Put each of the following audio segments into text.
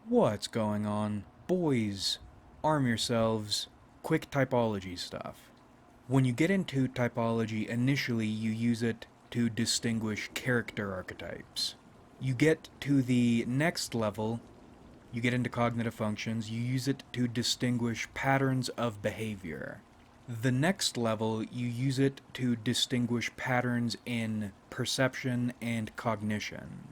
What's going on? Boys, arm yourselves. Quick typology stuff. When you get into typology, initially you use it to distinguish character archetypes. You get to the next level, you get into cognitive functions, you use it to distinguish patterns of behavior. The next level, you use it to distinguish patterns in perception and cognition.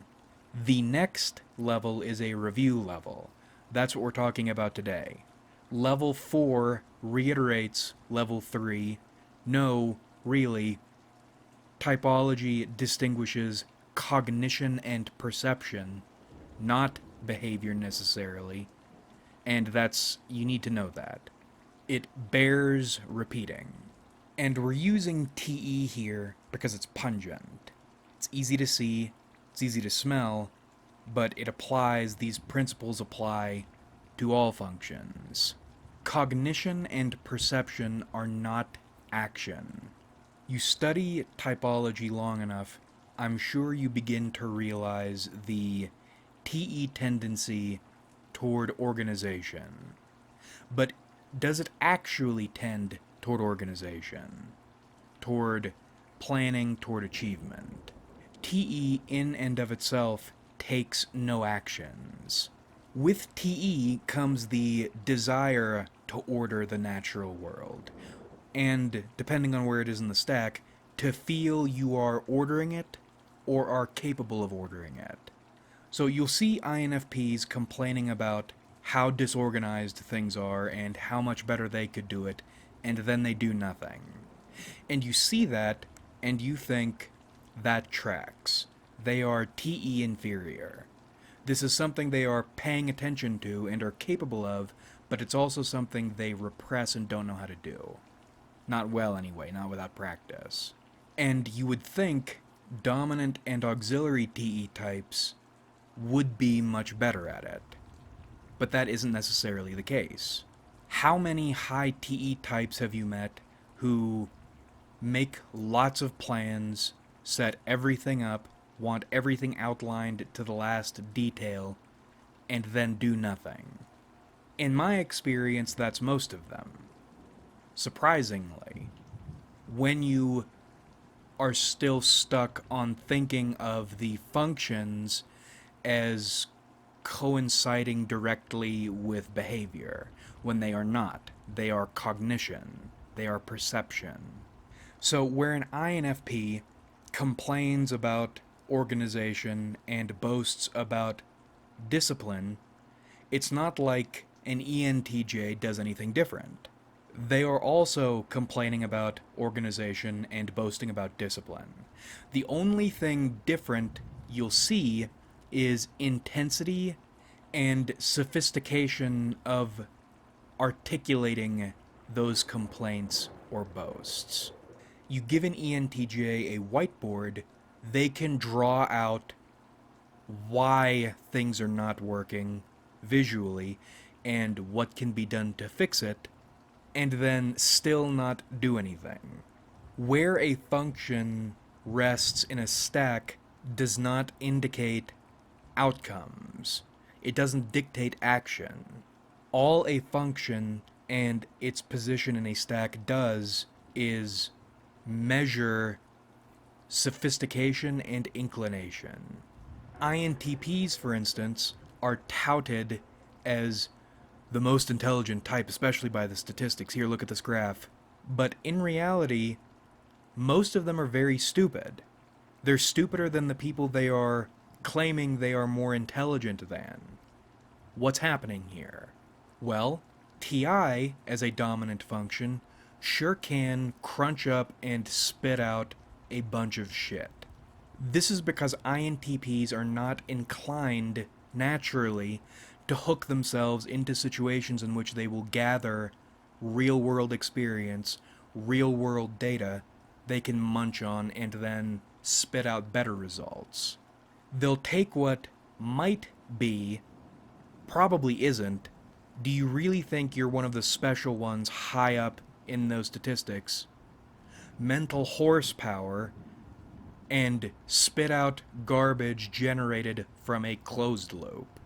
The next level is a review level. That's what we're talking about today. Level 4 reiterates level 3. No, really, typology distinguishes cognition and perception, not behavior necessarily, and you need to know that. It bears repeating. And we're using TE here because it's pungent. It's easy to see, it's easy to smell, but these principles apply to all functions. Cognition and perception are not action. You study typology long enough, I'm sure you begin to realize the TE tendency toward organization. But does it actually tend toward organization? Toward planning, toward achievement? TE in and of itself takes no actions. With TE comes the desire to order the natural world, and depending on where it is in the stack, to feel you are ordering it or are capable of ordering it. So you'll see INFPs complaining about how disorganized things are and how much better they could do it, and then they do nothing. And you see that, and you think, that tracks. They are TE inferior. This is something they are paying attention to and are capable of, but it's also something they repress and don't know how to do. Not well, anyway, not without practice. And you would think dominant and auxiliary TE types would be much better at it. But that isn't necessarily the case. How many high TE types have you met who make lots of plans, set everything up, want everything outlined to the last detail, and then do nothing? In my experience, that's most of them. Surprisingly, when you are still stuck on thinking of the functions as coinciding directly with behavior, when they are not. They are cognition. They are perception. So where an INFP complains about organization and boasts about discipline, it's not like an ENTJ does anything different. They are also complaining about organization and boasting about discipline. The only thing different you'll see is intensity and sophistication of articulating those complaints or boasts. You give an ENTJ a whiteboard, they can draw out why things are not working visually and what can be done to fix it, and then still not do anything. Where a function rests in a stack does not indicate outcomes. It doesn't dictate action. All a function and its position in a stack does is measure sophistication and inclination. INTPs, for instance, are touted as the most intelligent type, especially by the statistics. Here, look at this graph. But in reality, most of them are very stupid. They're stupider than the people they are claiming they are more intelligent than. What's happening here? Well, TI, as a dominant function, sure can crunch up and spit out a bunch of shit. This is because INTPs are not inclined, naturally, to hook themselves into situations in which they will gather real-world experience, real-world data they can munch on and then spit out better results. They'll take what might be, probably isn't. Do you really think you're one of the special ones high up in those statistics? Mental horsepower, and spit out garbage generated from a closed loop.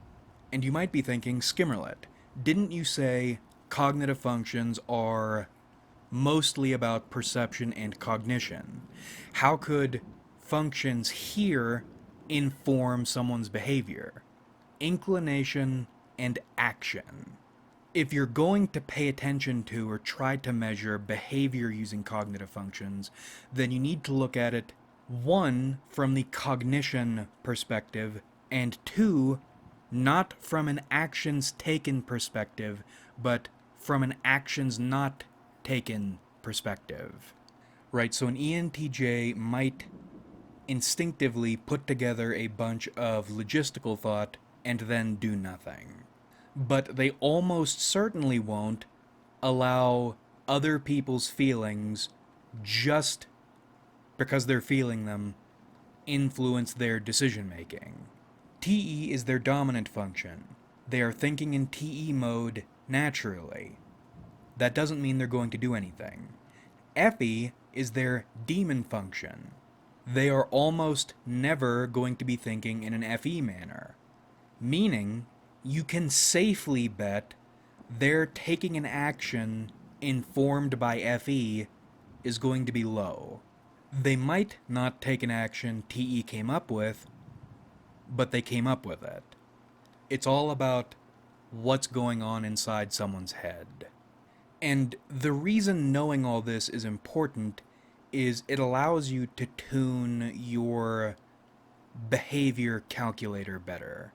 And you might be thinking, Skimmerlit, didn't you say cognitive functions are mostly about perception and cognition? How could functions here inform someone's behavior? Inclination and action. If you're going to pay attention to or try to measure behavior using cognitive functions, then you need to look at it, one, from the cognition perspective, and two, not from an actions taken perspective, but from an actions not taken perspective. Right, so an ENTJ might instinctively put together a bunch of logistical thought and then do nothing. But they almost certainly won't allow other people's feelings, just because they're feeling them, influence their decision making. TE is their dominant function. They are thinking in TE mode naturally. That doesn't mean they're going to do anything. FE is their demon function. They are almost never going to be thinking in an FE manner, meaning you can safely bet their taking an action informed by FE is going to be low. They might not take an action TE came up with, but they came up with it. It's all about what's going on inside someone's head. And the reason knowing all this is important is it allows you to tune your behavior calculator better.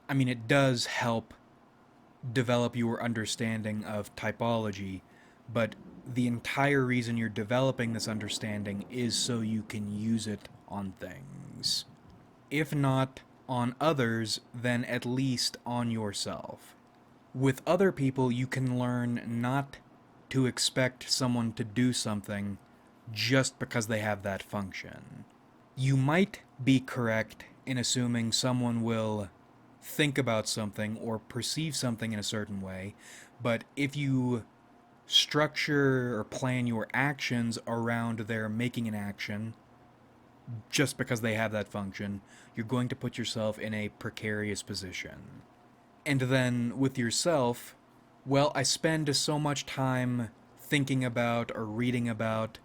I mean, it does help develop your understanding of typology, but the entire reason you're developing this understanding is so you can use it on things. If not on others, then at least on yourself. With other people, you can learn not to expect someone to do something just because they have that function. You might be correct in assuming someone will think about something or perceive something in a certain way, but if you structure or plan your actions around their making an action just because they have that function, you're going to put yourself in a precarious position. And then with yourself, well, I spend so much time thinking about or reading about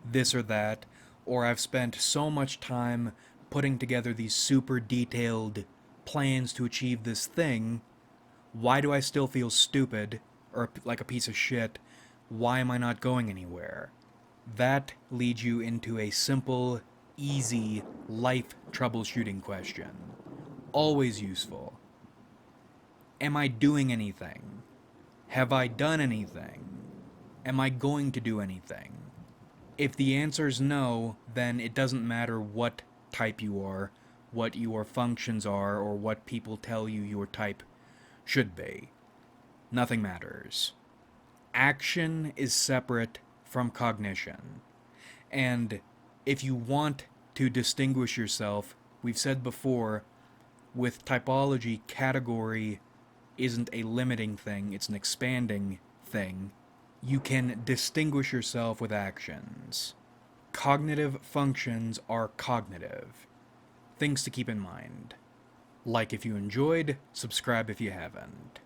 this or that, or I've spent so much time putting together these super detailed plans to achieve this thing, why do I still feel stupid or like a piece of shit? Why am I not going anywhere? That leads you into a simple, easy life troubleshooting question. Always useful. Am I doing anything? Have I done anything? Am I going to do anything? If the answer is no, then it doesn't matter what type you are, what your functions are, or what people tell you your type should be. Nothing matters. Action is separate from cognition. And if you want to distinguish yourself, we've said before, with typology, category isn't a limiting thing, it's an expanding thing. You can distinguish yourself with actions. Cognitive functions are cognitive. Things to keep in mind. Like if you enjoyed, subscribe if you haven't.